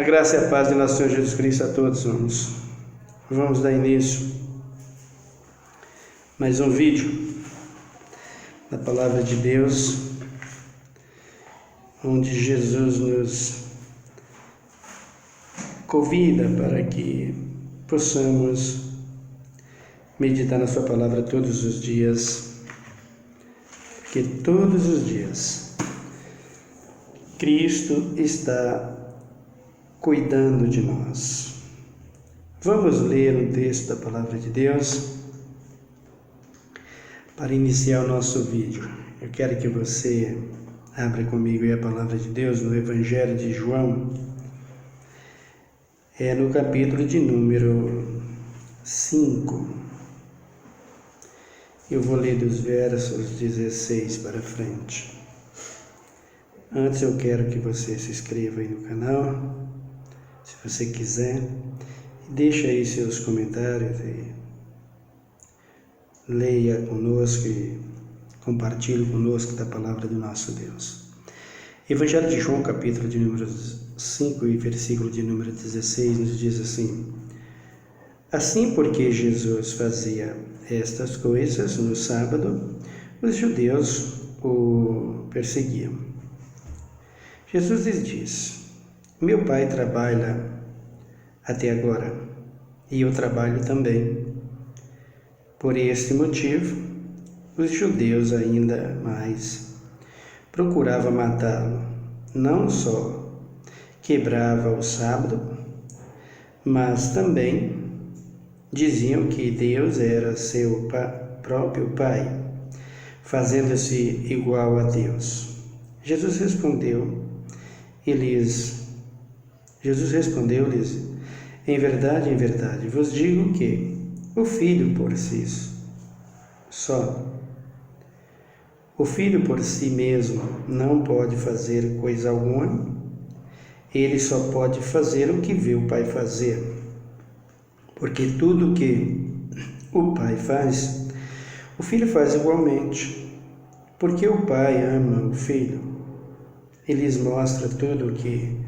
A graça e a paz de nosso Senhor Jesus Cristo a todos, irmãos. Vamos dar início a mais um vídeo da Palavra de Deus, onde Jesus nos convida para que possamos meditar na Sua Palavra todos os dias, porque todos os dias Cristo está cuidando de nós. Vamos ler um texto da Palavra de Deus para iniciar o nosso vídeo. Eu quero que você abra comigo aí a Palavra de Deus no Evangelho de João, no capítulo de número 5. Eu vou ler dos versos 16 para frente. Antes eu quero que você se inscreva aí no canal, se você quiser, deixa aí seus comentários e leia conosco e compartilhe conosco da palavra do nosso Deus. Evangelho de João, capítulo de número 5 e versículo de número 16, nos diz assim: Assim, porque Jesus fazia estas coisas no sábado, os judeus o perseguiam. Jesus lhes diz: Meu Pai trabalha até agora, e eu trabalho também. Por este motivo, os judeus ainda mais procuravam matá-lo. Não só quebrava o sábado, mas também diziam que Deus era seu próprio Pai, fazendo-se igual a Deus. Jesus respondeu-lhes: em verdade, vos digo que o Filho por si mesmo não pode fazer coisa alguma. Ele só pode fazer o que vê o Pai fazer, porque tudo que o Pai faz, o Filho faz igualmente, porque o Pai ama o Filho e lhes mostra tudo o que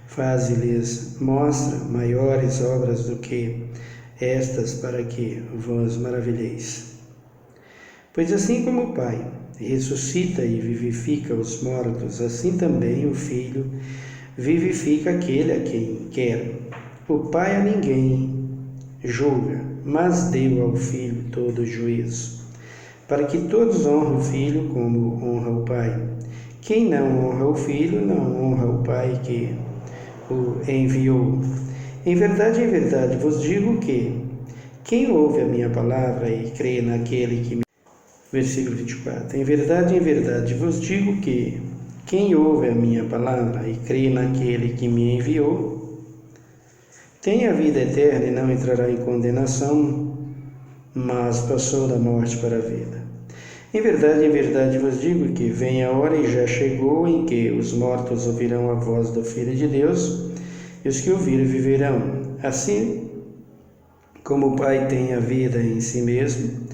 faz, e lhes mostra maiores obras do que estas, para que vos maravilheis. Pois assim como o Pai ressuscita e vivifica os mortos, assim também o Filho vivifica aquele a quem quer. O Pai a ninguém julga, mas deu ao Filho todo o juízo, para que todos honrem o Filho como honra o Pai. Quem não honra o Filho, não honra o Pai que o enviou. Em verdade, vos digo que quem ouve a minha palavra e crê naquele que me... Versículo 24. Em verdade, vos digo que quem ouve a minha palavra e crê naquele que me enviou, tem a vida eterna e não entrará em condenação, mas passou da morte para a vida. Em verdade, vos digo que vem a hora e já chegou em que os mortos ouvirão a voz do Filho de Deus, e os que ouvirem viverão. Assim como o Pai tem a vida em si mesmo,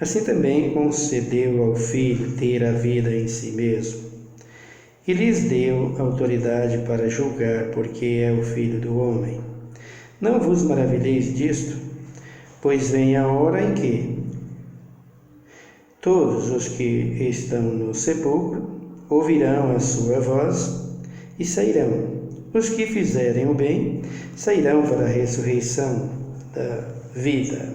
assim também concedeu ao Filho ter a vida em si mesmo. E lhes deu autoridade para julgar, porque é o Filho do homem. Não vos maravilheis disto, pois vem a hora em que todos os que estão no sepulcro ouvirão a sua voz e sairão. Os que fizerem o bem sairão para a ressurreição da vida,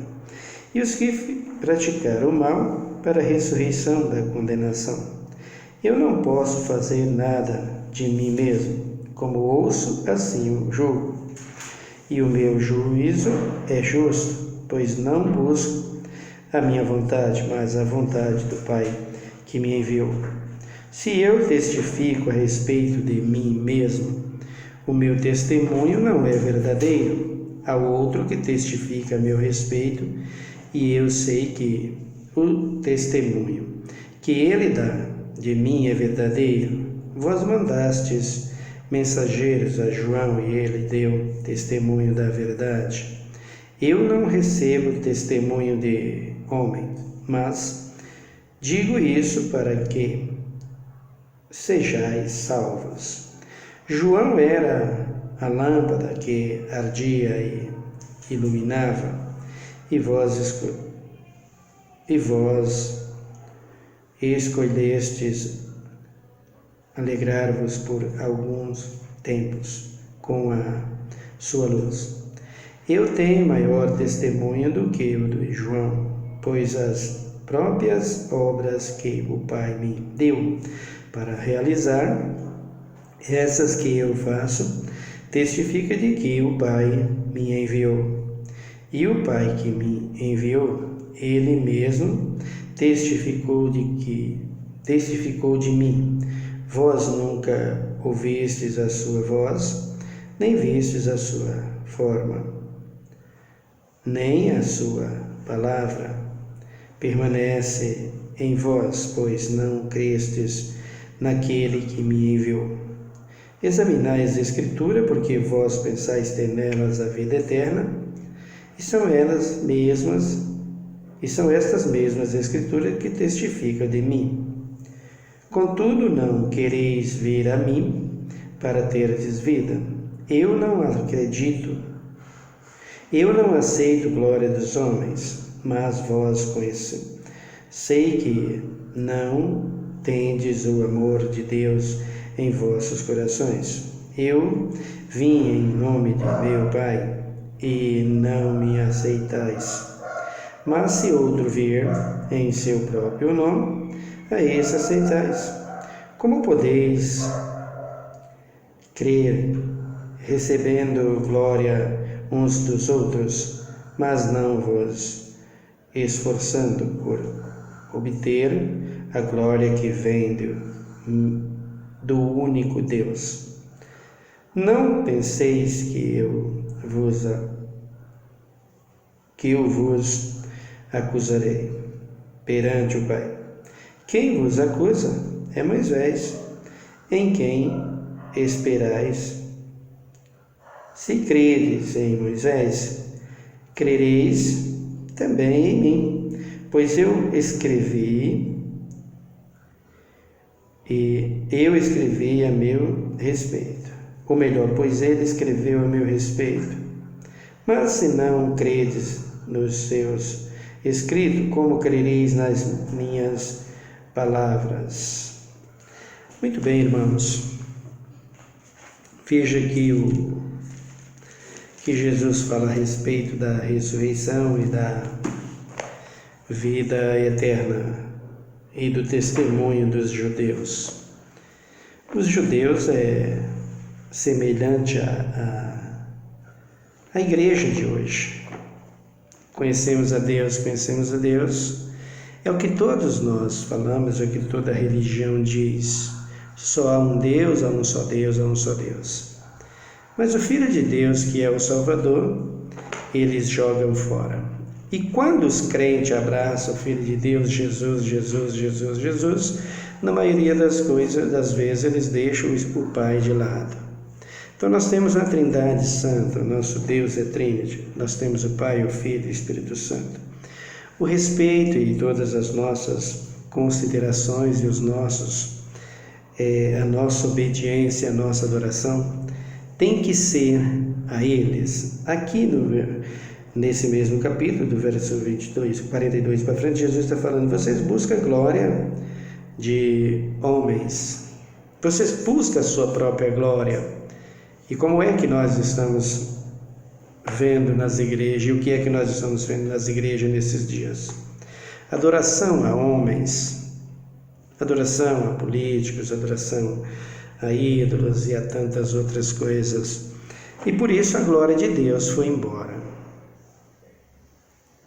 e os que praticaram o mal para a ressurreição da condenação. Eu não posso fazer nada de mim mesmo, como ouço, assim o julgo. E o meu juízo é justo, pois não busco a minha vontade, mas a vontade do Pai que me enviou. Se eu testifico a respeito de mim mesmo, o meu testemunho não é verdadeiro. Há outro que testifica a meu respeito, e eu sei que o testemunho que ele dá de mim é verdadeiro. Vós mandastes mensageiros a João, e ele deu testemunho da verdade. Eu não recebo testemunho de homem, mas digo isso para que sejais salvos. João era a lâmpada que ardia e iluminava, e vós escolhestes alegrar-vos por alguns tempos com a sua luz. Eu tenho maior testemunho do que o de João, pois as próprias obras que o Pai me deu para realizar, essas que eu faço, testifica de que o Pai me enviou. E o Pai que me enviou, ele mesmo testificou de mim. Vós nunca ouvistes a sua voz, nem vistes a sua forma, nem a sua palavra permanece em vós, pois não crestes naquele que me enviou. Examinai as Escrituras, porque vós pensais ter nelas a vida eterna, e são estas mesmas Escrituras que testificam de mim. Contudo, não quereis vir a mim para terdes vida. Eu não acredito. Eu não aceito glória dos homens, mas vós conheceis. Sei que não tendes o amor de Deus em vossos corações. Eu vim em nome de meu Pai, e não me aceitais. Mas se outro vier em seu próprio nome, a esse aceitais. Como podeis crer, recebendo glória uns dos outros, mas não vos esforçando por obter a glória que vem do único Deus? Não penseis que eu vos acusarei perante o Pai. Quem vos acusa é Moisés, em quem esperais. Se credes em Moisés, crereis também em mim, pois eu escrevi a meu respeito. Ou melhor, pois ele escreveu a meu respeito. Mas se não credes nos seus escritos, como crereis nas minhas palavras? Muito bem, irmãos. Veja aqui que Jesus fala a respeito da ressurreição e da vida eterna e do testemunho dos judeus. Os judeus é semelhante à igreja de hoje. Conhecemos a Deus. É o que todos nós falamos, é o que toda religião diz. Só há um Deus, há um só Deus, há um só Deus. Mas o Filho de Deus, que é o Salvador, eles jogam fora. E quando os crentes abraçam o Filho de Deus, Jesus, na maioria das vezes eles deixam o Pai de lado. Então nós temos a Trindade Santa, o nosso Deus é Trinity. Nós temos o Pai, o Filho e o Espírito Santo. O respeito e todas as nossas considerações e a nossa obediência, a nossa adoração tem que ser a eles. Aqui nesse mesmo capítulo, do verso 42 para frente, Jesus está falando: vocês buscam a glória de homens, vocês buscam a sua própria glória. E como é que nós estamos vendo nas igrejas, e o que é que nós estamos vendo nas igrejas nesses dias? Adoração a homens, adoração a políticos, adoração a ídolos e a tantas outras coisas. E por isso a glória de Deus foi embora.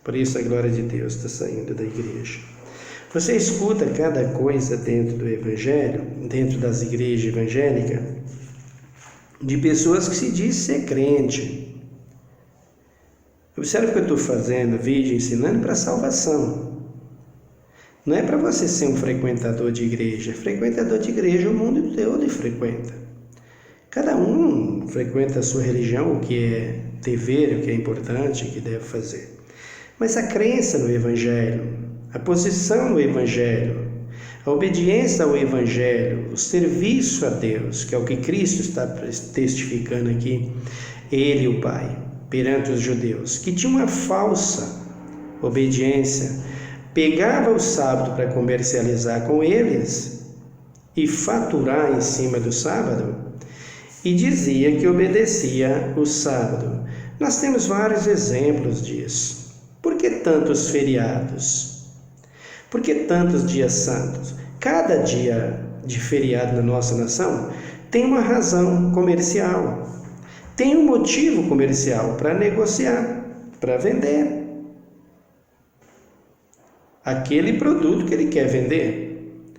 Por isso a glória de Deus está saindo da igreja. Você escuta cada coisa dentro do Evangelho, dentro das igrejas evangélicas, de pessoas que se dizem ser crente. Observe o que eu estou fazendo, vídeo ensinando para salvação. Não é para você ser um frequentador de igreja. Frequentador de igreja o mundo todo frequenta. Cada um frequenta a sua religião, o que é dever, o que é importante, o que deve fazer. Mas a crença no Evangelho, a posição no Evangelho, A obediência ao Evangelho, o serviço a Deus, que é o que Cristo está testificando aqui, ele e o Pai, perante os judeus, que tinha uma falsa obediência, pegava o sábado para comercializar com eles e faturar em cima do sábado, e dizia que obedecia o sábado. Nós temos vários exemplos disso. Por que tantos feriados? Por que tantos dias santos? Cada dia de feriado na nossa nação tem uma razão comercial, tem um motivo comercial para negociar, para vender aquele produto que ele quer vender.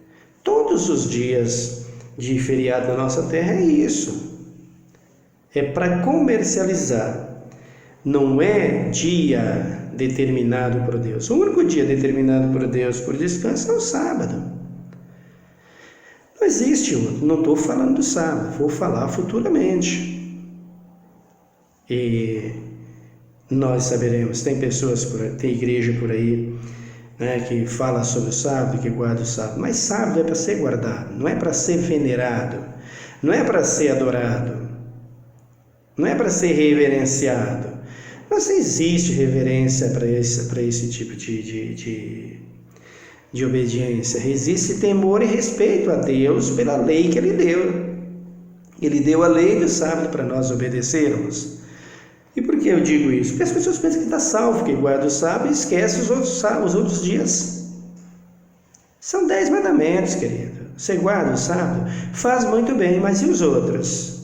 Todos os dias de feriado na nossa terra é isso. É para comercializar. Não é dia determinado por Deus. O único dia determinado por Deus por descanso é o sábado. Não existe outro. Não estou falando do sábado, vou falar futuramente. E nós saberemos. Tem pessoas, tem igreja por aí, né, que fala sobre o sábado, que guarda o sábado. Mas sábado é para ser guardado, não é para ser venerado, não é para ser adorado, não é para ser reverenciado. Mas existe reverência para esse tipo de obediência. Existe temor e respeito a Deus pela lei que Ele deu. Ele deu a lei do sábado para nós obedecermos. E por que eu digo isso? Porque as pessoas pensam que está salvo, que guarda o sábado e esquece os outros dias. São 10 mandamentos, querido. Você guarda o sábado? Faz muito bem, mas e os outros?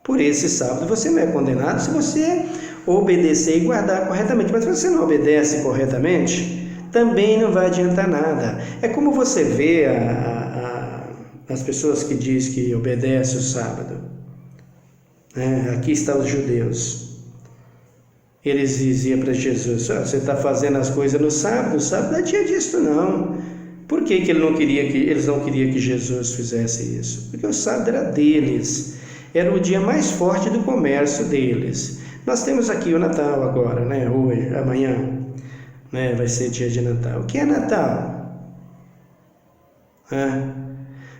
Por esse sábado você não é condenado se você obedecer e guardar corretamente. Mas se você não obedece corretamente, também não vai adiantar nada. É como você vê as pessoas que dizem que obedecem o sábado. Aqui estão os judeus. Eles diziam para Jesus: você está fazendo as coisas no sábado? O sábado não é dia disso, não. Por que eles não queriam que Jesus fizesse isso? Porque o sábado era deles. Era o dia mais forte do comércio deles. Nós temos aqui o Natal agora, né? Hoje, amanhã, né? Vai ser dia de Natal. O que é Natal?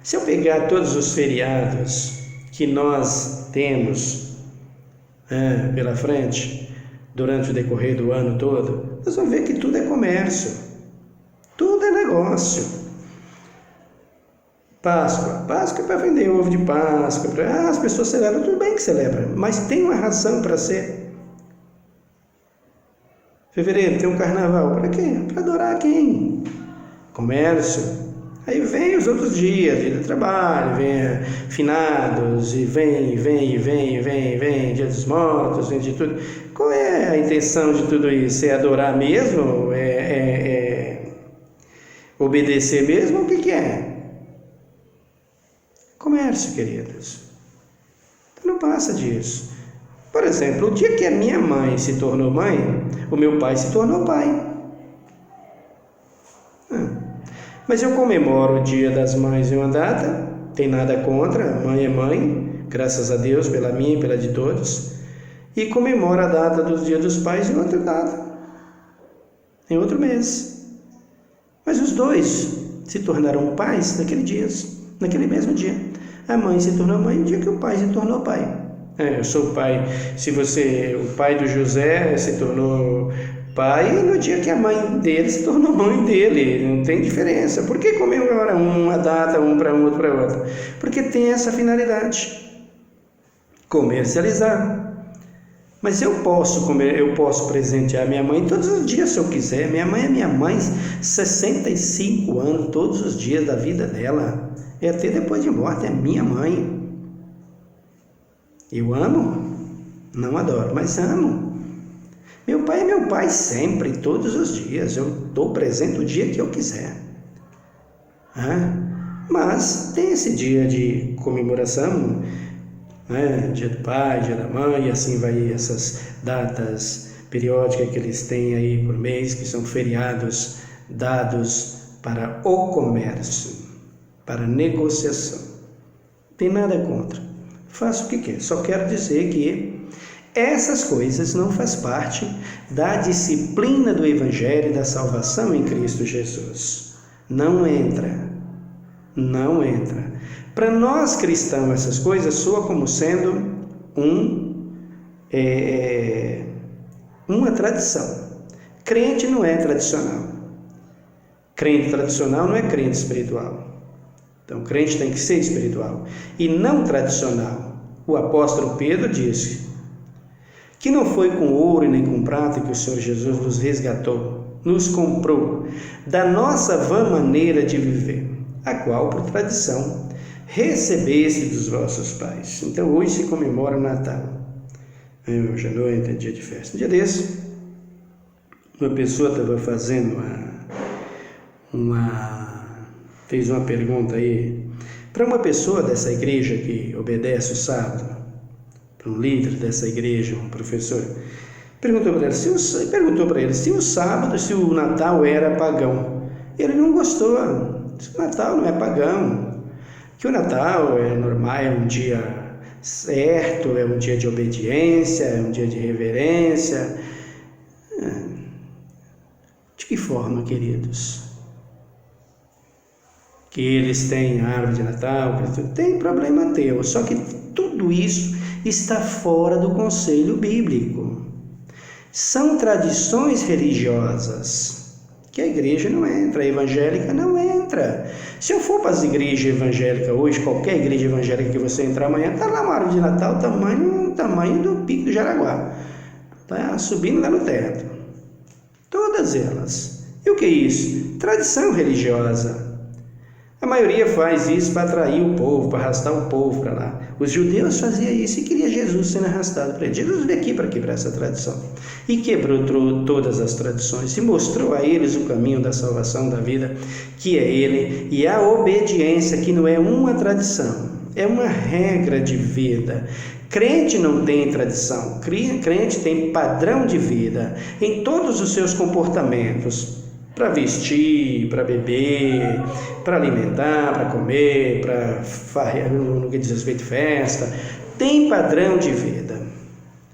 Se eu pegar todos os feriados que nós temos pela frente, durante o decorrer do ano todo, nós vamos ver que tudo é comércio, tudo é negócio. Páscoa é para vender ovo de Páscoa, as pessoas celebram, tudo bem que celebram, mas tem uma razão para ser. Fevereiro tem um carnaval, para quê? Para adorar quem? Comércio. Aí vem os outros dias, dia do trabalho, vem finados, e vem, dia dos mortos, vem de tudo. Qual é a intenção de tudo isso? É adorar mesmo? É obedecer mesmo? O que é? Comércio, queridos. Então não passa disso. Por exemplo, o dia que a minha mãe se tornou mãe, o meu pai se tornou pai. Mas eu comemoro o Dia das Mães em uma data, tem nada contra, mãe é mãe, graças a Deus, pela minha e pela de todos, e comemoro a data do Dia dos Pais em outra data, em outro mês. Mas os dois se tornaram pais naquele mesmo dia. A mãe se tornou mãe no dia que o pai se tornou pai. Eu sou pai. O pai do José se tornou pai no dia que a mãe dele se tornou mãe dele. Não tem diferença. Por que comemora uma data, um para um, outro para outro? Porque tem essa finalidade. Comercializar. Mas eu posso presentear minha mãe todos os dias se eu quiser. Minha mãe é minha mãe, 65 anos, todos os dias da vida dela. E até depois de morte é minha mãe. Eu amo? Não adoro, mas amo. Meu pai é meu pai sempre, todos os dias. Eu dou presente o dia que eu quiser. Mas tem esse dia de comemoração, Dia do pai, dia da mãe, e assim vai essas datas periódicas que eles têm aí por mês, que são feriados dados para o comércio, para negociação. Não tem nada contra. Faça o que quer. Só quero dizer que essas coisas não fazem parte da disciplina do Evangelho e da salvação em Cristo Jesus. Não entra. Não entra. Para nós cristãos, essas coisas soam como sendo uma tradição. Crente não é tradicional. Crente tradicional não é crente espiritual. Então, crente tem que ser espiritual. E não tradicional. O apóstolo Pedro disse que não foi com ouro e nem com prata que o Senhor Jesus nos resgatou, nos comprou da nossa vã maneira de viver, a qual, por tradição, recebeste dos vossos pais. Então, hoje se comemora o Natal. Hoje à noite é dia de festa. Um dia desse, uma pessoa estava fazendo fez uma pergunta aí para uma pessoa dessa igreja que obedece o sábado, para um líder dessa igreja, um professor, perguntou para ele se o sábado, se o Natal era pagão. Ele não gostou. Disse que o Natal não é pagão, que o Natal é normal, é um dia certo, é um dia de obediência, é um dia de reverência. De que forma, queridos? Que eles têm árvore de Natal, tem problema teu, só que tudo isso está fora do conselho bíblico. São tradições religiosas que a igreja não entra, a evangélica não entra. Se eu for para as igrejas evangélicas hoje, qualquer igreja evangélica que você entrar amanhã, está lá uma árvore de Natal tamanho do Pico do Jaraguá, está subindo lá no teto, todas elas. E o que é isso? Tradição religiosa. A maioria faz isso para atrair o povo, para arrastar o povo para lá. Os judeus faziam isso e queria Jesus sendo arrastado para ele. Jesus veio aqui para quebrar essa tradição. E quebrou todas as tradições e mostrou a eles o caminho da salvação da vida, que é ele, e a obediência, que não é uma tradição, é uma regra de vida. Crente não tem tradição, crente tem padrão de vida em todos os seus comportamentos. Para vestir, para beber, para alimentar, para comer, para farrear, no que diz respeito à festa, tem padrão de vida.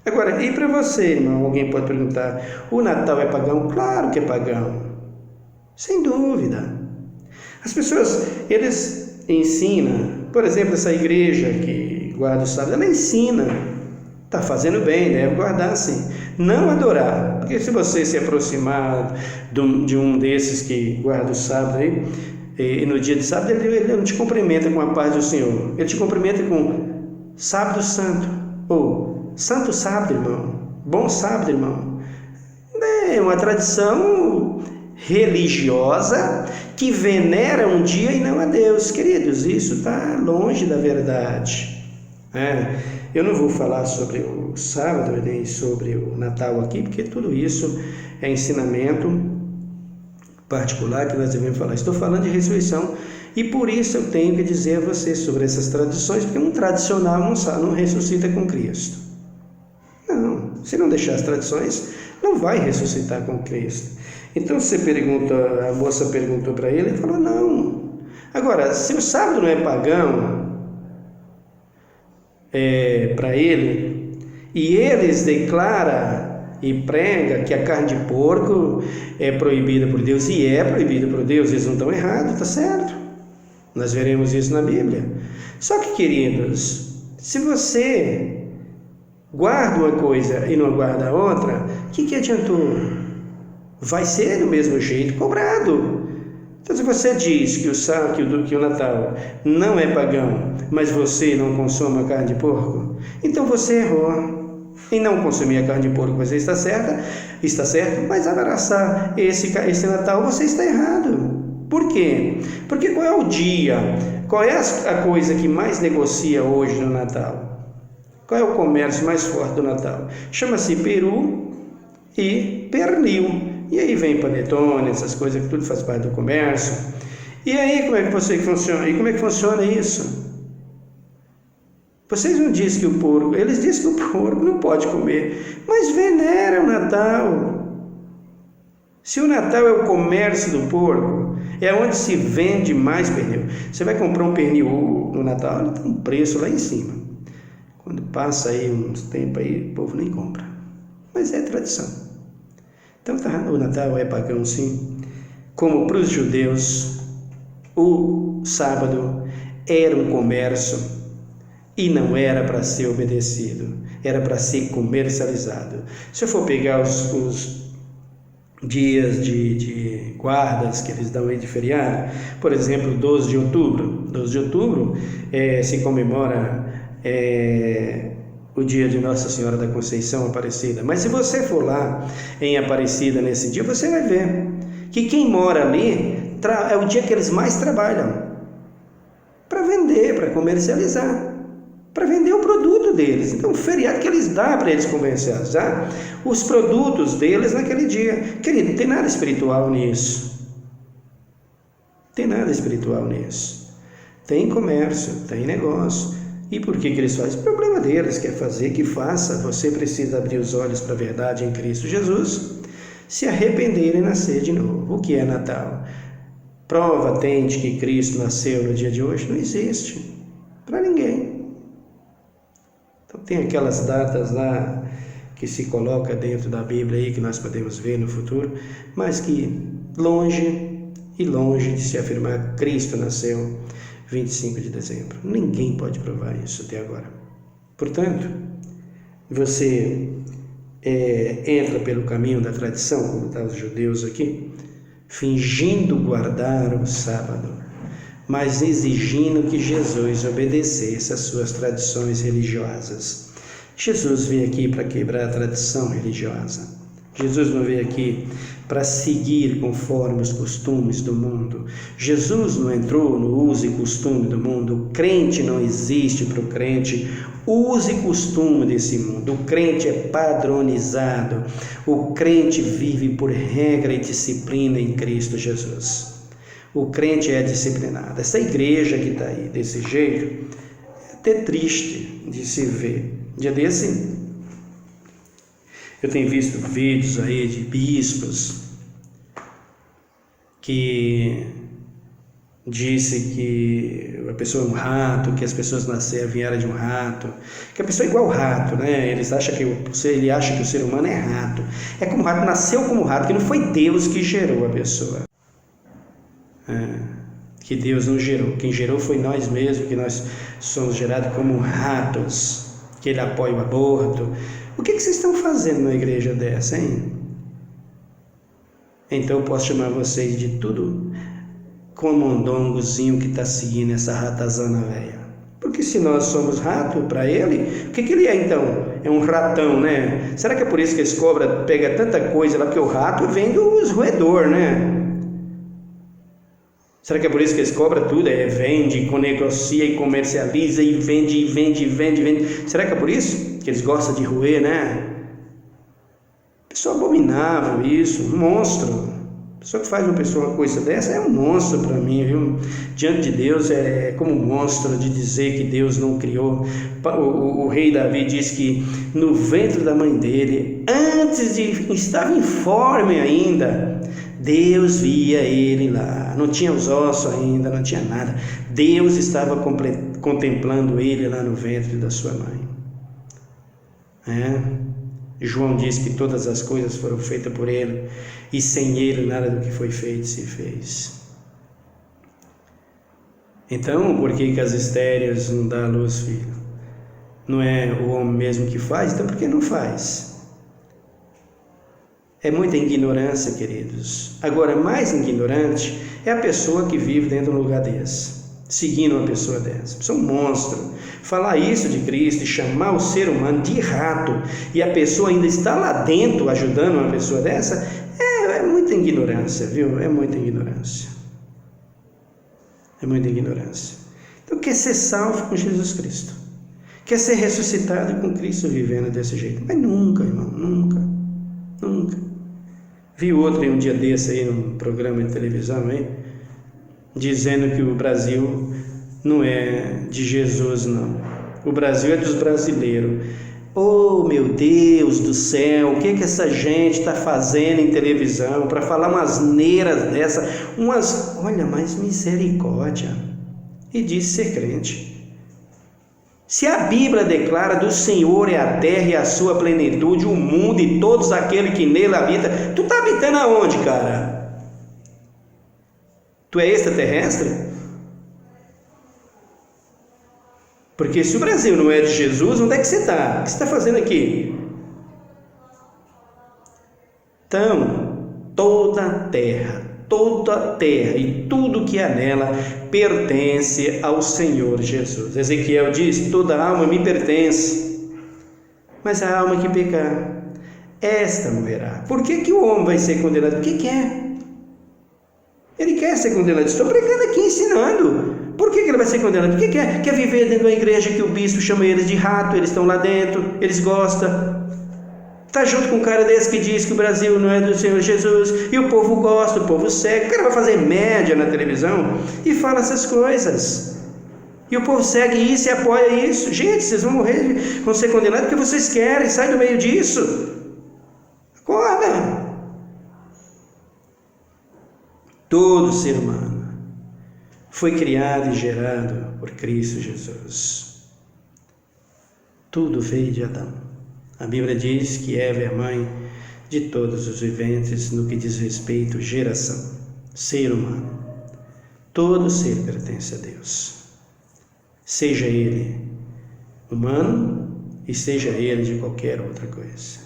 Agora, e para você, irmão? Alguém pode perguntar, o Natal é pagão? Claro que é pagão, sem dúvida. As pessoas, eles ensinam, por exemplo, essa igreja que guarda o sábado, ela ensina, está fazendo bem, deve guardar assim, não adorar, porque se você se aproximar de um desses que guarda o sábado aí, e no dia de sábado ele não te cumprimenta com a paz do Senhor, ele te cumprimenta com sábado santo, ou santo sábado, irmão, bom sábado, irmão. É uma tradição religiosa que venera um dia e não a Deus. Queridos, isso está longe da verdade. Eu não vou falar sobre o sábado nem sobre o Natal aqui, porque tudo isso é ensinamento particular que nós devemos falar. Estou falando de ressurreição e por isso eu tenho que dizer a você sobre essas tradições, porque um tradicional não ressuscita com Cristo. Não, se não deixar as tradições, não vai ressuscitar com Cristo. Então você pergunta, a moça perguntou para ele falou não. Agora, se o sábado não é pagão, para ele, e eles declaram e pregam que a carne de porco é proibida por Deus, e é proibida por Deus, eles não estão errados, está certo, nós veremos isso na Bíblia. Só que, queridos, se você guarda uma coisa e não guarda a outra, o que adiantou? Vai ser do mesmo jeito cobrado. Então, se você diz que o Natal não é pagão, mas você não consome a carne de porco, então você errou em não consumir a carne de porco. Você está certo, mas abraçar esse Natal você está errado. Por quê? Porque qual é o dia, qual é a coisa que mais negocia hoje no Natal? Qual é o comércio mais forte do Natal? Chama-se peru e pernil. E aí vem panetone, essas coisas que tudo faz parte do comércio. E aí como é que funciona? E como é que funciona isso? Vocês não dizem que o porco, eles dizem que o porco não pode comer, mas venera o Natal. Se o Natal é o comércio do porco, é onde se vende mais pernil. Você vai comprar um pernil no Natal, ele tem um preço lá em cima. Quando passa aí uns tempos aí, o povo nem compra. Mas é tradição. Então o Natal é pagão sim, como para os judeus O sábado era um comércio e não era para ser obedecido, era para ser comercializado. Se eu for pegar os dias de guardas que eles dão aí de feriado, por exemplo, 12 de outubro. 12 de outubro se comemora o dia de Nossa Senhora da Conceição Aparecida. Mas se você for lá em Aparecida nesse dia, você vai ver que quem mora ali é o dia que eles mais trabalham para vender, para comercializar, para vender o produto deles. Então, o feriado que eles dão para eles comercializar os produtos deles naquele dia. Querido, não tem nada espiritual nisso. Tem nada espiritual nisso. Tem comércio, tem negócio. E por que eles fazem? O problema deles, quer fazer, que faça. Você precisa abrir os olhos para a verdade em Cristo Jesus, se arrepender e nascer de novo. O que é Natal? Prova tem de que Cristo nasceu no dia de hoje? Não existe. Para ninguém. Então tem aquelas datas lá que se coloca dentro da Bíblia aí, que nós podemos ver no futuro, mas que longe de se afirmar Cristo nasceu 25 de dezembro. Ninguém pode provar isso até agora. Portanto, você entra pelo caminho da tradição, como estão os judeus aqui, fingindo guardar o sábado, mas exigindo que Jesus obedecesse às suas tradições religiosas. Jesus veio aqui para quebrar a tradição religiosa. Jesus não veio aqui para seguir conforme os costumes do mundo. Jesus não entrou no uso e costume do mundo. O crente não existe para o crente uso e costume desse mundo. O crente é padronizado. O crente vive por regra e disciplina em Cristo Jesus. O crente é disciplinado. Essa igreja que está aí desse jeito é até triste de se ver. Dia desse, eu tenho visto vídeos aí de bispos que disse que a pessoa é um rato, que as pessoas vieram de um rato, que a pessoa é igual ao rato, né? Ele acha que o ser humano é rato. É como o rato, nasceu como rato, que não foi Deus que gerou a pessoa. Que Deus não gerou. Quem gerou foi nós mesmos, que nós somos gerados como ratos, que ele apoia o aborto. O que vocês estão fazendo numa igreja dessa, hein? Então eu posso chamar vocês de tudo comondongozinho que está seguindo essa ratazana velha. Porque se nós somos rato para ele, o que ele é então? É um ratão, né? Será que é por isso que esse cobra pega tanta coisa lá? Porque o rato vem dos roedores, né? Será que é por isso que eles cobram tudo? Vende, negocia e comercializa e vende. Será que é por isso que eles gostam de roer, né? Pessoa abominável isso, um monstro. Pessoa que faz uma coisa dessa é um monstro para mim, viu? Diante de Deus é como um monstro de dizer que Deus não criou. O rei Davi diz que no ventre da mãe dele, estava informe ainda, Deus via ele lá, não tinha os ossos ainda, não tinha nada. Deus estava contemplando ele lá no ventre da sua mãe. João diz que todas as coisas foram feitas por ele, e sem ele nada do que foi feito se fez. Então, por que as estéreis não dão à luz, filho? Não é o homem mesmo que faz? Então por que não faz? É muita ignorância, queridos. Agora, mais ignorante é a pessoa que vive dentro de um lugar desse, seguindo uma pessoa dessa. Isso é um monstro. Falar isso de Cristo e chamar o ser humano de rato, e a pessoa ainda está lá dentro ajudando uma pessoa dessa, é muita ignorância, viu? É muita ignorância. É muita ignorância. Então, quer ser salvo com Jesus Cristo, quer ser ressuscitado com Cristo vivendo desse jeito, mas nunca, irmão, nunca. Vi outro um dia desse aí num programa de televisão aí, dizendo que o Brasil não é de Jesus, não. O Brasil é dos brasileiros. Oh, meu Deus do céu, o que essa gente está fazendo em televisão para falar umas neiras dessa, olha, mais misericórdia. E diz ser crente. Se a Bíblia declara do Senhor é a terra e a sua plenitude, o mundo e todos aqueles que nele habitam, tu está habitando aonde, cara? Tu é extraterrestre? Porque se o Brasil não é de Jesus, onde é que você está? O que você está fazendo aqui? Então, toda a terra e tudo que há nela pertence ao Senhor Jesus. Ezequiel diz: toda alma me pertence, mas a alma que pecar, esta morrerá. Por que o homem vai ser condenado? Porque quer. Ele quer ser condenado. Estou pregando aqui, ensinando. Por que ele vai ser condenado? Porque quer viver dentro da igreja que o bispo chama eles de rato, eles estão lá dentro, eles gostam. Está junto com um cara desse que diz que o Brasil não é do Senhor Jesus, e o povo gosta, o povo segue. O cara vai fazer média na televisão e fala essas coisas. E o povo segue isso e apoia isso. Gente, vocês vão morrer, vão ser condenados porque vocês querem, sai do meio disso. Acorda! Todo ser humano foi criado e gerado por Cristo Jesus. Tudo veio de Adão. A Bíblia diz que Eva é a mãe de todos os viventes no que diz respeito à geração, ser humano. Todo ser pertence a Deus, seja ele humano e seja ele de qualquer outra coisa.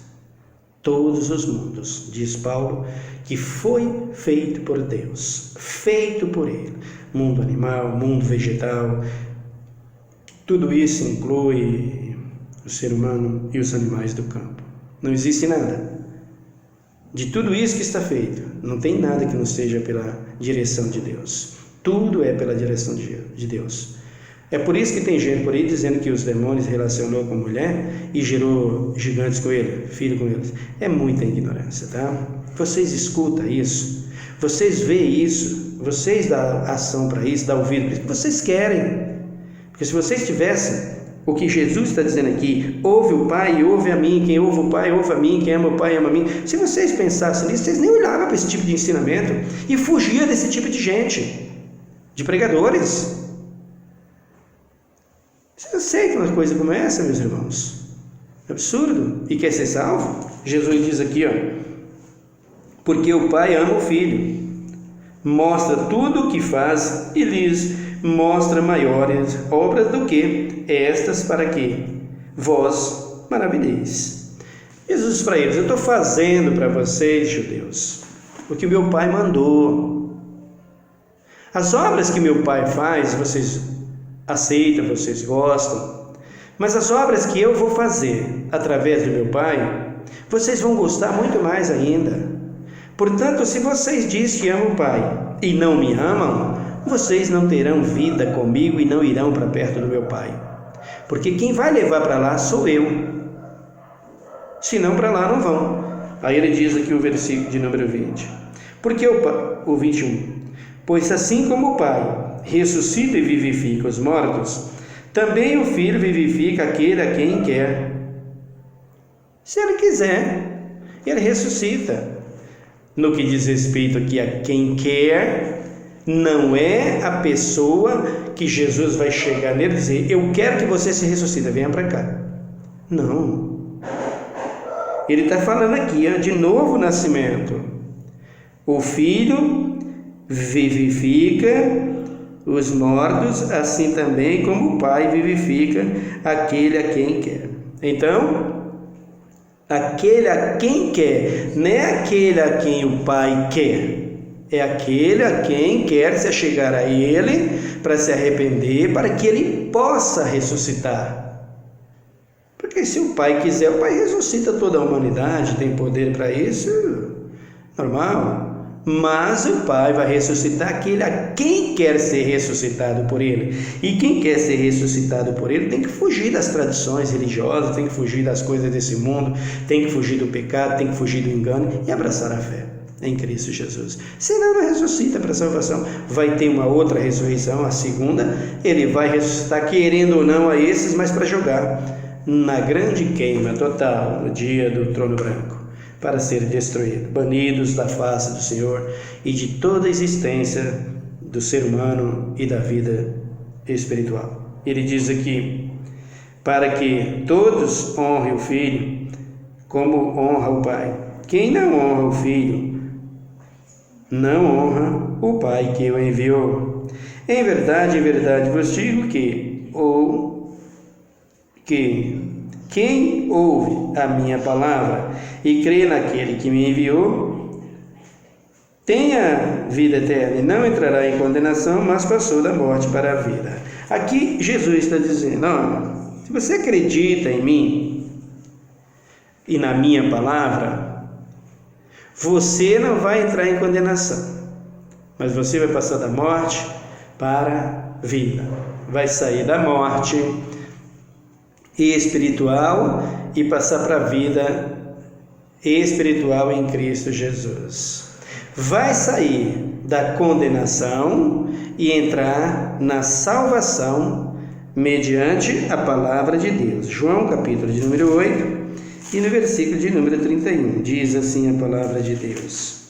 Todos os mundos, diz Paulo, que foi feito por Deus, feito por Ele. Mundo animal, mundo vegetal, tudo isso inclui o ser humano e os animais do campo. Não existe nada. De tudo isso que está feito, não tem nada que não seja pela direção de Deus. Tudo é pela direção de Deus. É por isso que tem gente por aí dizendo que os demônios relacionou com a mulher e gerou gigantes com ele, filho com eles. É muita ignorância, tá? Vocês escutam isso, vocês veem isso, vocês dão ação para isso, dão ouvido para isso, vocês querem. Porque se vocês tivessem o que Jesus está dizendo aqui, ouve o Pai e ouve a mim, quem ouve o Pai ouve a mim, quem ama o Pai ama a mim. Se vocês pensassem nisso, vocês nem olhavam para esse tipo de ensinamento e fugiam desse tipo de gente, de pregadores. Você aceita uma coisa como essa, meus irmãos? Absurdo. E quer ser salvo? Jesus diz aqui, ó, porque o Pai ama o Filho, mostra tudo o que faz e lhes mostra maiores obras do que estas, para que vós maravilheis. Jesus diz para eles: eu estou fazendo para vocês, judeus, o que o meu Pai mandou. As obras que meu Pai faz, vocês aceitam, vocês gostam, mas as obras que eu vou fazer através do meu Pai, vocês vão gostar muito mais ainda. Portanto, se vocês dizem que amam o Pai e não me amam, vocês não terão vida comigo e não irão para perto do meu Pai, porque quem vai levar para lá sou eu, senão para lá não vão. Aí ele diz aqui o versículo de número 20, porque o 21, pois assim como o Pai ressuscita e vivifica os mortos, também o Filho vivifica aquele a quem quer. Se ele quiser, ele ressuscita. No que diz respeito aqui a quem quer, não é a pessoa que Jesus vai chegar nele e dizer: eu quero que você se ressuscite, venha para cá. Não. Ele está falando aqui, de novo nascimento. O Filho vivifica os mortos, assim também como o Pai vivifica aquele a quem quer. Então, aquele a quem quer, não é aquele a quem o Pai quer, é aquele a quem quer se achegar a Ele para se arrepender, para que Ele possa ressuscitar. Porque se o Pai quiser, o Pai ressuscita toda a humanidade, tem poder para isso, normal. Mas o Pai vai ressuscitar aquele a quem quer ser ressuscitado por Ele. E quem quer ser ressuscitado por Ele tem que fugir das tradições religiosas, tem que fugir das coisas desse mundo, tem que fugir do pecado, tem que fugir do engano e abraçar a fé em Cristo Jesus. Senão não ressuscita para a salvação. Vai ter uma outra ressurreição, a segunda. Ele vai ressuscitar, querendo ou não, a esses, mas para jogar na grande queima total, no dia do trono branco, para ser destruído, banidos da face do Senhor e de toda a existência do ser humano e da vida espiritual. Ele diz aqui, para que todos honrem o Filho como honra o Pai. Quem não honra o Filho, não honra o Pai que o enviou. Em verdade vos digo que quem ouve a minha palavra e crê naquele que me enviou, tem a vida eterna e não entrará em condenação, mas passou da morte para a vida. Aqui Jesus está dizendo, olha, se você acredita em mim e na minha palavra, você não vai entrar em condenação, mas você vai passar da morte para a vida, vai sair da morte espiritual e passar para a vida espiritual em Cristo Jesus. Vai sair da condenação e entrar na salvação mediante a palavra de Deus. João capítulo de número 8 e no versículo de número 31, diz assim a palavra de Deus.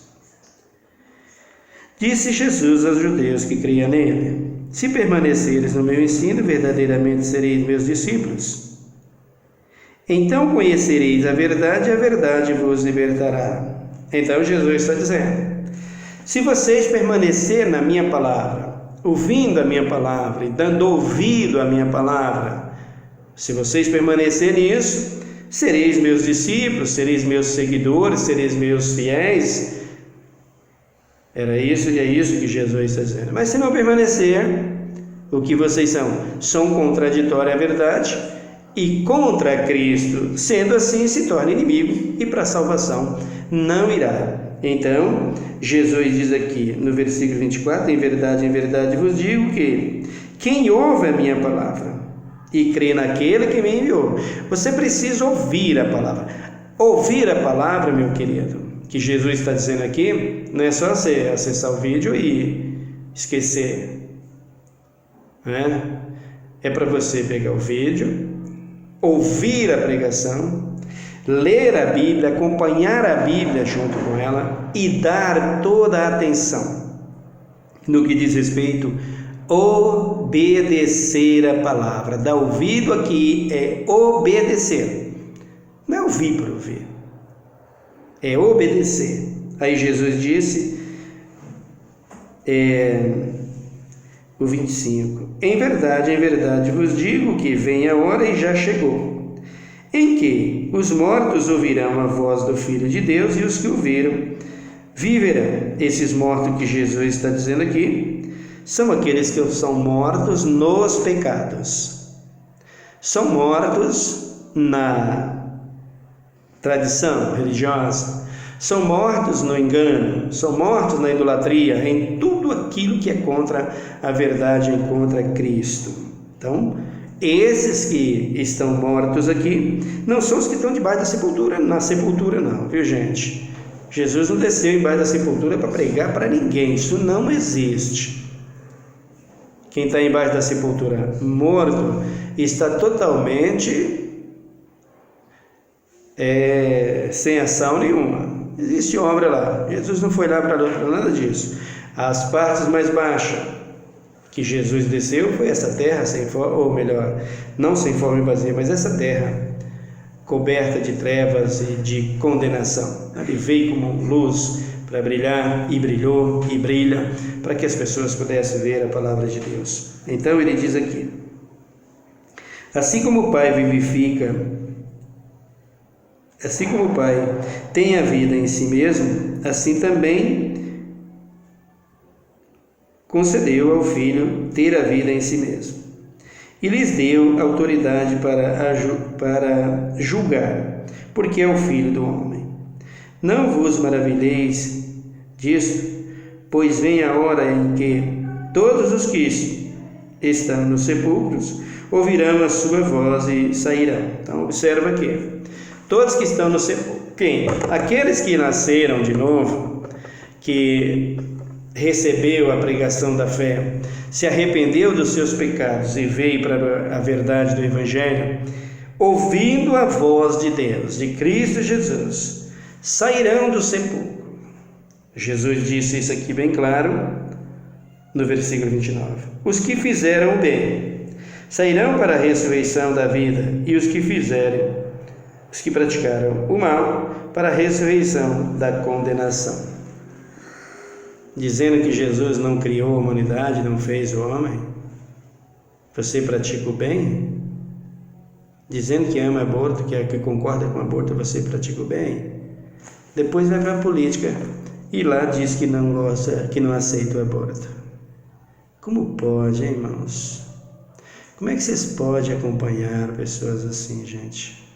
Disse Jesus aos judeus que criam nele: se permaneceres no meu ensino, verdadeiramente sereis meus discípulos. Então conhecereis a verdade vos libertará. Então Jesus está dizendo, se vocês permanecerem na minha palavra, ouvindo a minha palavra e dando ouvido à minha palavra, se vocês permanecerem nisso, sereis meus discípulos, sereis meus seguidores, sereis meus fiéis. Era isso e é isso que Jesus está dizendo. Mas se não permanecer, o que vocês são? São contraditórios à verdade e contra Cristo. Sendo assim, se torna inimigo e para a salvação não irá. Então, Jesus diz aqui no versículo 24, em verdade vos digo que quem ouve a minha palavra e crê naquele que me enviou. Você precisa ouvir a palavra. Ouvir a palavra, meu querido, que Jesus está dizendo aqui, não é só você acessar o vídeo e esquecer, né? É para você pegar o vídeo, ouvir a pregação, ler a Bíblia, acompanhar a Bíblia junto com ela e dar toda a atenção no que diz respeito a obedecer a palavra. Dar ouvido aqui é obedecer, não é ouvir por ouvir, é obedecer. Aí Jesus disse, o 25, em verdade vos digo que vem a hora e já chegou, em que os mortos ouvirão a voz do Filho de Deus e os que ouviram viverão. Esses mortos que Jesus está dizendo aqui são aqueles que são mortos nos pecados, são mortos na tradição religiosa, são mortos no engano, são mortos na idolatria, em tudo aquilo que é contra a verdade e contra Cristo. Então, esses que estão mortos aqui não são os que estão debaixo da sepultura, na sepultura não, viu gente? Jesus não desceu embaixo da sepultura para pregar para ninguém, isso não existe. Quem está embaixo da sepultura morto está totalmente sem ação nenhuma. Existe obra lá. Jesus não foi lá para nada disso. As partes mais baixas que Jesus desceu foi essa terra sem forma, ou melhor, não sem forma e vazia, mas essa terra coberta de trevas e de condenação. Ele veio como luz para brilhar, e brilhou e brilha, para que as pessoas pudessem ver a palavra de Deus. Então ele diz aqui: assim como o Pai vivifica, assim como o Pai tem a vida em si mesmo, assim também concedeu ao Filho ter a vida em si mesmo. E lhes deu autoridade para julgar, porque é o Filho do homem. Não vos maravilheis disso, pois vem a hora em que todos os que estão nos sepulcros ouvirão a sua voz e sairão. Então observa aqui, todos que estão no sepulcro, quem? Aqueles que nasceram de novo, que recebeu a pregação da fé, se arrependeu dos seus pecados e veio para a verdade do Evangelho, ouvindo a voz de Deus, de Cristo Jesus, sairão do sepulcro. Jesus disse isso aqui bem claro no versículo 29. Os que fizeram o bem sairão para a ressurreição da vida, e os que praticaram o mal para a ressurreição da condenação. dizendo que Jesus não criou a humanidade, não fez o homem, você pratica o bem? Dizendo que ama aborto, que concorda com o aborto, você pratica o bem? Depois vai para a política e lá diz que não gosta, que não aceita o aborto. Como pode, hein, irmãos? Como é que vocês podem acompanhar pessoas assim, gente?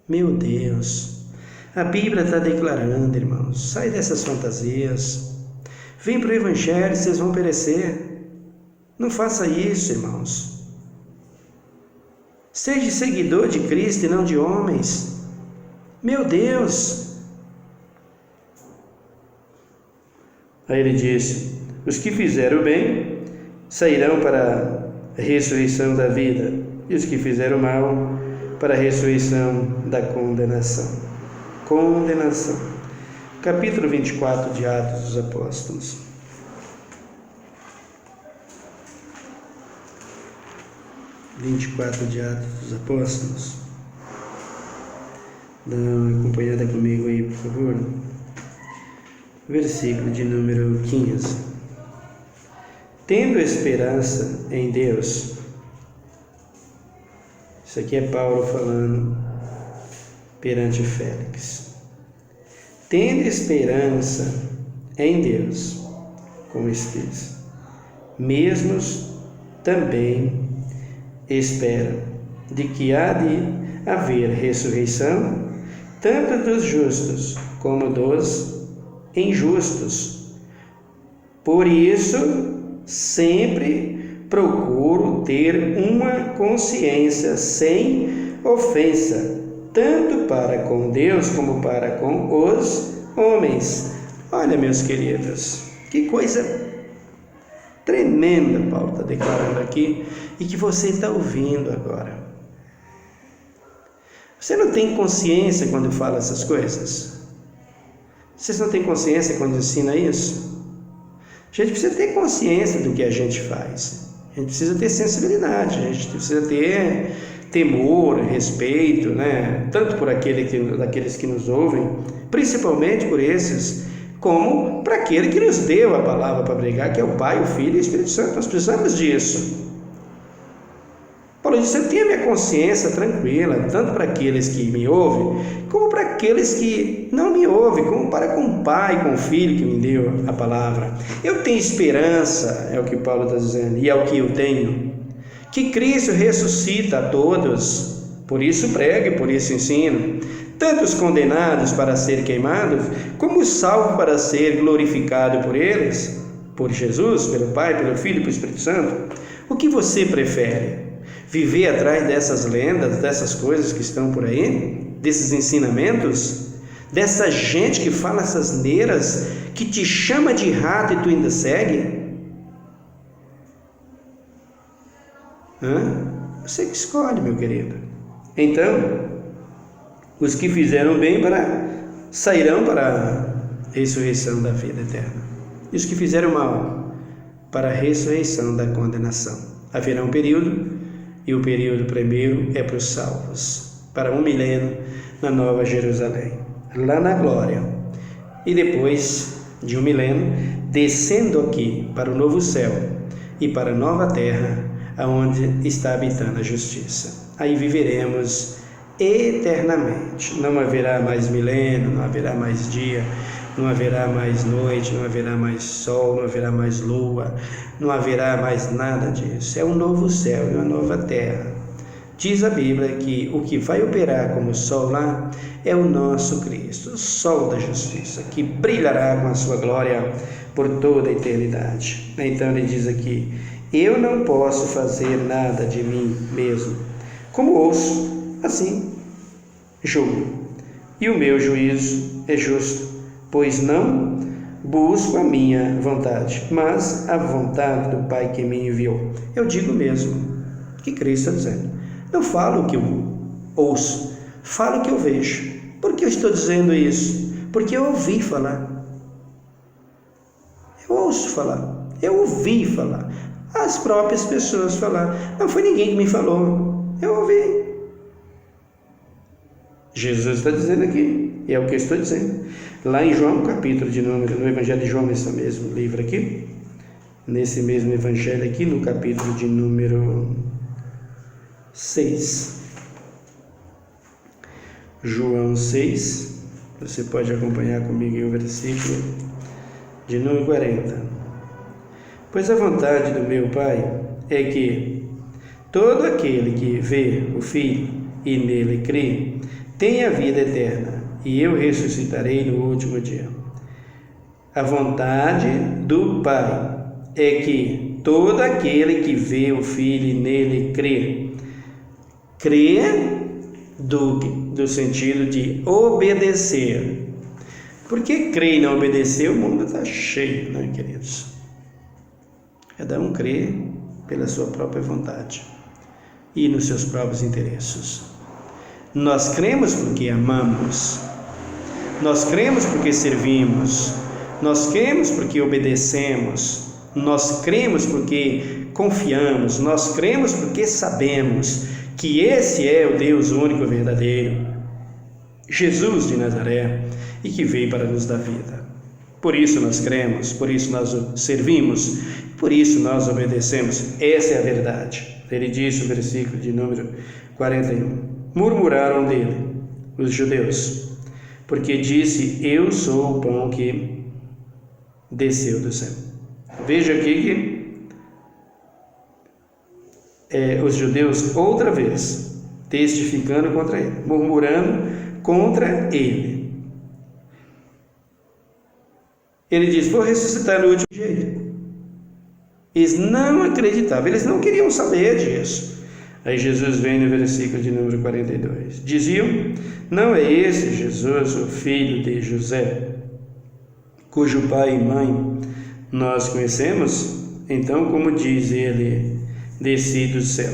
Meu Deus! A Bíblia está declarando, irmãos, sai dessas fantasias. Vem para o Evangelho, vocês vão perecer. Não faça isso, irmãos. Seja seguidor de Cristo e não de homens. Meu Deus! Aí ele disse: os que fizeram bem sairão para a ressurreição da vida, e os que fizeram mal para a ressurreição da condenação. Condenação. Capítulo 24 de Atos dos Apóstolos. De Atos dos Apóstolos. Dá uma acompanhada comigo aí, por favor. Versículo de número 15. Tendo esperança em Deus. Isso aqui é Paulo falando perante Félix. Tendo esperança em Deus, como estes, mesmos também esperam de que há de haver ressurreição, tanto dos justos como dos injustos. Por isso, sempre procuro ter uma consciência sem ofensa, tanto para com Deus como para com os homens. Olha, meus queridos, que coisa tremenda Paulo está declarando aqui e que você está ouvindo agora. Você não tem consciência quando fala essas coisas? Vocês não têm consciência quando ensina isso? A gente precisa ter consciência do que a gente faz. A gente precisa ter sensibilidade, a gente precisa ter temor, respeito, né? Tanto por daqueles que nos ouvem, principalmente por esses, como para aquele que nos deu a palavra para pregar, que é o Pai, o Filho e o Espírito Santo. Nós precisamos disso. Paulo disse: eu tenho a minha consciência tranquila, tanto para aqueles que me ouvem, como para aqueles que não me ouvem, como para com o Pai, com o Filho que me deu a palavra. Eu tenho esperança, é o que Paulo está dizendo, e é o que eu tenho, que Cristo ressuscita a todos, por isso prego e por isso ensino, tanto os condenados para ser queimados, como os salvos para ser glorificado por eles, por Jesus, pelo Pai, pelo Filho e pelo Espírito Santo. O que você prefere? Viver atrás dessas lendas, dessas coisas que estão por aí, desses ensinamentos, dessa gente que fala essas neiras, que te chama de rato e tu ainda segue? Você que escolhe, meu querido. Então, os que fizeram bem sairão para a ressurreição da vida eterna, e os que fizeram mal para a ressurreição da condenação. Haverá um período, e o período primeiro é para os salvos, para 1 milênio na Nova Jerusalém, lá na glória, e depois de 1 milênio, descendo aqui para o novo céu e para a nova terra, aonde está habitando a justiça. Aí viveremos eternamente. Não haverá mais milênio, não haverá mais dia, não haverá mais noite, não haverá mais sol, não haverá mais lua, não haverá mais nada disso. É um novo céu e uma nova terra. Diz a Bíblia que o que vai operar como sol lá é o nosso Cristo, o sol da justiça, que brilhará com a sua glória por toda a eternidade. Então ele diz aqui: eu não posso fazer nada de mim mesmo. Como ouço, assim julgo. E o meu juízo é justo, pois não busco a minha vontade, mas a vontade do Pai que me enviou. Eu digo mesmo que Cristo está dizendo. Não falo o que eu ouço, falo o que eu vejo. Por que eu estou dizendo isso? Porque eu ouvi falar. Eu ouço falar. Eu ouvi falar. As próprias pessoas falar. Não foi ninguém que me falou. Eu ouvi. Jesus está dizendo aqui, e é o que eu estou dizendo. Lá em João, capítulo de número, no Evangelho de João, nesse mesmo livro aqui, nesse mesmo Evangelho aqui, no capítulo de número 6. João 6, você pode acompanhar comigo em o versículo de número 40. Pois a vontade do meu Pai é que todo aquele que vê o Filho e nele crê, tenha vida eterna, e eu ressuscitarei no último dia. A vontade do Pai é que todo aquele que vê o Filho e nele crê, do sentido de obedecer. Porque crer e não obedecer, o mundo está cheio, né, queridos? Cada um crê pela sua própria vontade e nos seus próprios interesses. Nós cremos porque amamos, nós cremos porque servimos, nós cremos porque obedecemos, nós cremos porque confiamos, nós cremos porque sabemos que esse é o Deus único e verdadeiro, Jesus de Nazaré, e que veio para nos dar vida. Por isso nós cremos, por isso nós servimos, por isso nós obedecemos. Essa é a verdade. Ele disse no versículo de número 41. Murmuraram dele, os judeus, porque disse: eu sou o pão que desceu do céu. Veja aqui que os judeus, outra vez, testificando contra ele, murmurando contra ele. Ele diz: vou ressuscitar no último dia. Eles não acreditavam, eles não queriam saber disso. Aí Jesus vem no versículo de número 42. Diziam: não é esse Jesus, o filho de José, cujo pai e mãe nós conhecemos? Então, como diz ele, desci do céu?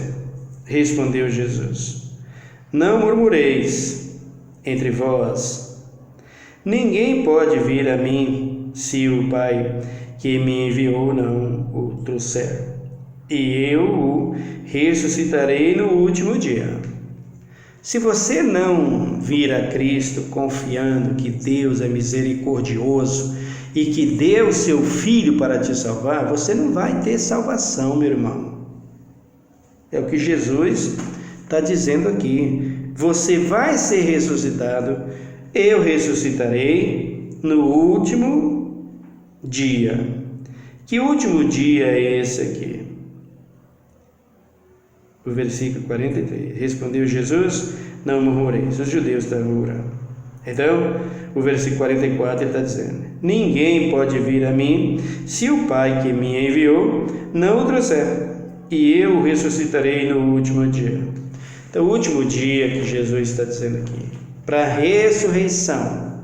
Respondeu Jesus: não murmureis entre vós. Ninguém pode vir a mim se o Pai que me enviou não o trouxer, e eu o ressuscitarei no último dia. Se você não vir a Cristo confiando que Deus é misericordioso e que deu seu Filho para te salvar, você não vai ter salvação, meu irmão. É o que Jesus está dizendo aqui. Você vai ser ressuscitado, eu ressuscitarei no último dia. Que último dia é esse aqui? O versículo 43. Respondeu Jesus: não murmureis. Os judeus estavam murmurando. Então, o versículo 44 ele está dizendo: ninguém pode vir a mim se o Pai que me enviou não o trouxer, e eu o ressuscitarei no último dia. Então, o último dia que Jesus está dizendo aqui, para a ressurreição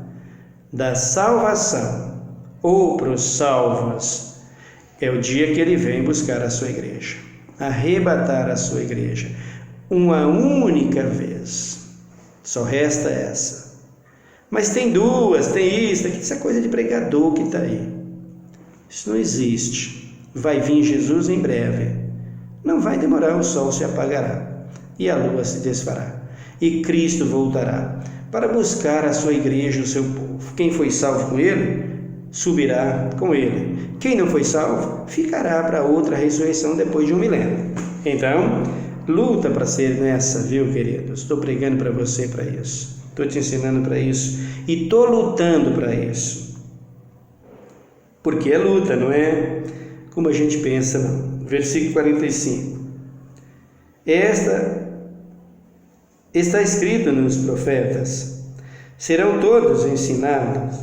da salvação, ou para os salvos, é o dia que ele vem buscar a sua igreja, arrebatar a sua igreja, uma única vez. Só resta essa. Mas tem duas, tem isso, essa coisa de pregador que está aí. Isso não existe. Vai vir Jesus em breve. Não vai demorar, o sol se apagará e a lua se desfará, e Cristo voltará para buscar a sua igreja, o seu povo. Quem foi salvo com ele, subirá com ele. Quem não foi salvo, ficará para outra ressurreição depois de 1 milênio. Então, luta para ser nessa, viu, querido? Estou pregando para você para isso. Estou te ensinando para isso. E estou lutando para isso. Porque é luta, não é como a gente pensa, não. Versículo 45. Está escrito nos profetas: serão todos ensinados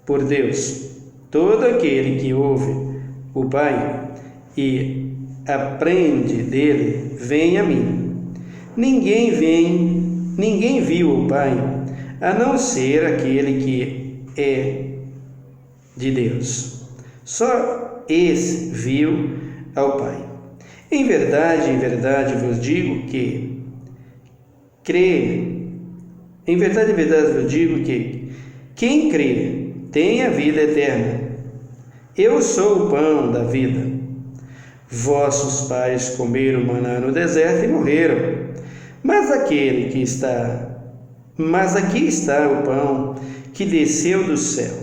por Deus. Todo aquele que ouve o Pai e aprende dele, vem a mim. Ninguém viu o Pai, a não ser aquele que é de Deus. Só esse viu ao Pai. Em verdade vos digo que em verdade vos digo que quem crê tem a vida eterna. Eu sou o pão da vida. Vossos pais comeram maná no deserto e morreram. Mas aquele que está Mas aqui está o pão que desceu do céu,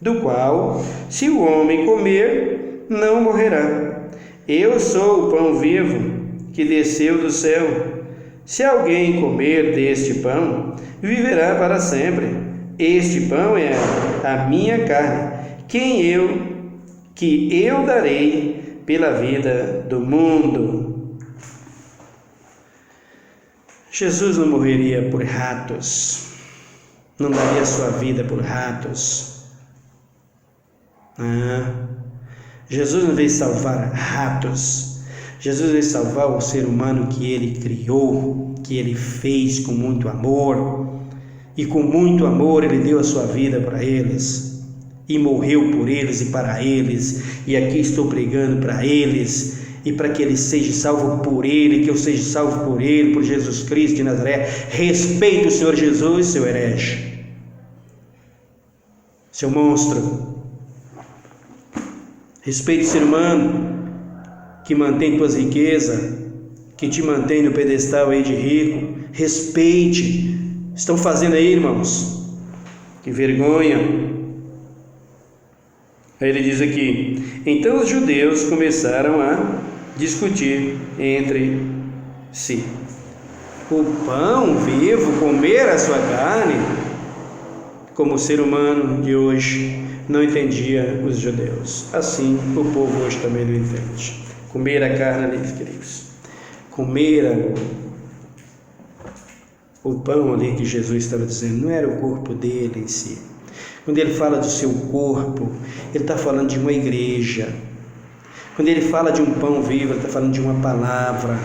do qual, se o homem comer, não morrerá. Eu sou o pão vivo que desceu do céu. Se alguém comer deste pão, viverá para sempre. Este pão é a minha carne, que eu darei pela vida do mundo. Jesus não morreria por ratos, não daria sua vida por ratos. Jesus não veio salvar ratos. Jesus veio salvar o ser humano que ele criou, que ele fez com muito amor. E com muito amor ele deu a sua vida para eles. E morreu por eles e para eles. E aqui estou pregando para eles. E para que ele seja salvo por ele, que eu seja salvo por ele, por Jesus Cristo de Nazaré. Respeite o Senhor Jesus, seu herege, seu monstro. Respeite o ser humano que mantém tuas riquezas, que te mantém no pedestal aí de rico. Respeite. Estão fazendo aí, irmãos? Que vergonha. Aí ele diz aqui: então os judeus começaram a discutir entre si. O pão vivo, comer a sua carne, como o ser humano de hoje não entendia os judeus. Assim o povo hoje também não entende. Comer a carne ali, queridos. Comer o pão ali que Jesus estava dizendo, não era o corpo dele em si. Quando ele fala do seu corpo, ele está falando de uma igreja. Quando ele fala de um pão vivo, ele está falando de uma palavra,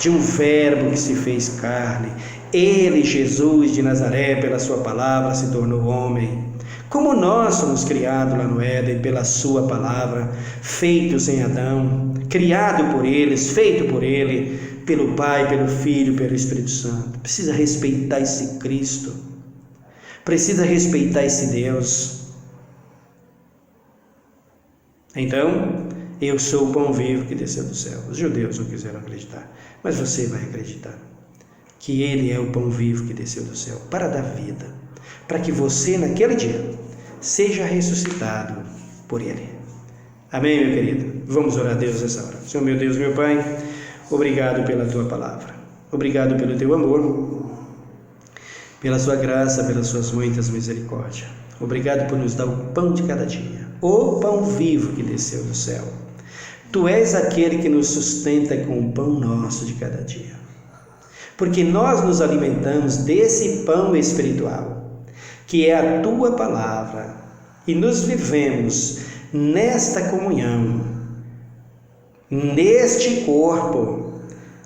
de um verbo que se fez carne. Ele, Jesus de Nazaré, pela sua palavra se tornou homem. Como nós somos criados lá no Éden pela sua palavra, feitos em Adão, criado por eles, feito por ele, pelo Pai, pelo Filho, pelo Espírito Santo. Precisa respeitar esse Cristo. Precisa respeitar esse Deus. Então, eu sou o pão vivo que desceu do céu. Os judeus não quiseram acreditar, mas você vai acreditar que ele é o pão vivo que desceu do céu para dar vida, para que você naquele dia seja ressuscitado por ele. Amém, meu querido? Vamos orar a Deus nessa hora. Senhor, meu Deus, meu Pai, obrigado pela tua palavra, obrigado pelo teu amor, pela sua graça, pelas suas muitas misericórdias. Obrigado por nos dar o pão de cada dia, o pão vivo que desceu do céu. Tu és aquele que nos sustenta com o pão nosso de cada dia, porque nós nos alimentamos desse pão espiritual, que é a tua palavra, e nos vivemos nesta comunhão, neste corpo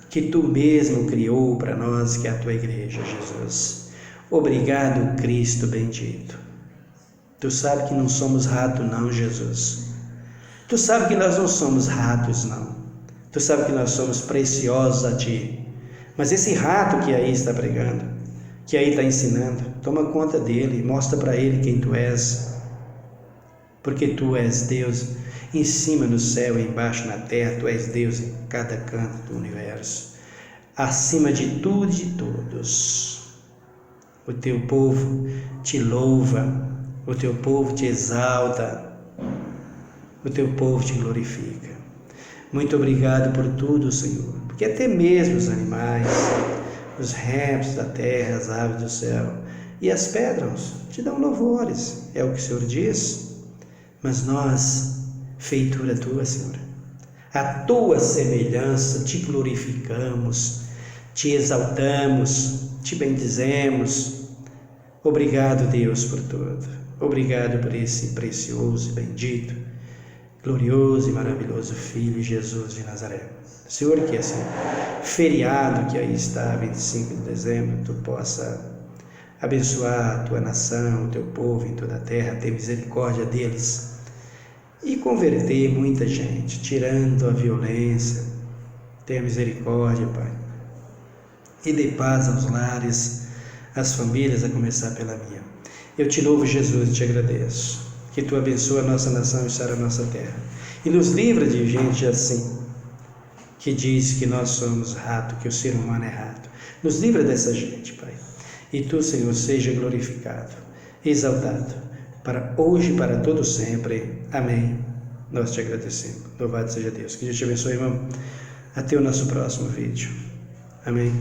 que tu mesmo criou para nós, que é a tua igreja, Jesus. Obrigado, Cristo bendito. Tu sabe que não somos ratos não, Jesus. Tu sabe que nós não somos ratos não. Tu sabe que nós somos preciosos a ti. Mas esse rato que aí está pregando, que aí está ensinando, toma conta dele, mostra para ele quem tu és. Porque tu és Deus em cima no céu e embaixo na terra, tu és Deus em cada canto do universo, acima de tudo e de todos. O teu povo te louva, o teu povo te exalta, o teu povo te glorifica. Muito obrigado por tudo, Senhor, porque até mesmo os animais, os répteis da terra, as aves do céu e as pedras te dão louvores, é o que o Senhor diz. Mas nós, feitura tua, Senhor, a tua semelhança, te glorificamos, te exaltamos, te bendizemos. Obrigado, Deus, por tudo. Obrigado por esse precioso e bendito, glorioso e maravilhoso Filho Jesus de Nazaré. Senhor, que esse feriado que aí está, 25 de dezembro, tu possa abençoar a tua nação, o teu povo em toda a terra, ter misericórdia deles e converter muita gente, tirando a violência. Tenha misericórdia, Pai, e dê paz aos lares, às famílias, a começar pela minha. Eu te louvo, Jesus, e te agradeço, que tu abençoa a nossa nação e sara a nossa terra, e nos livra de gente assim, que diz que nós somos rato, que o ser humano é rato. Nos livra dessa gente, Pai, E Tu, Senhor, seja glorificado, exaltado, para hoje e para todo sempre. Amém. Nós te agradecemos. Louvado seja Deus. Que Deus te abençoe, irmão. Até o nosso próximo vídeo. Amém.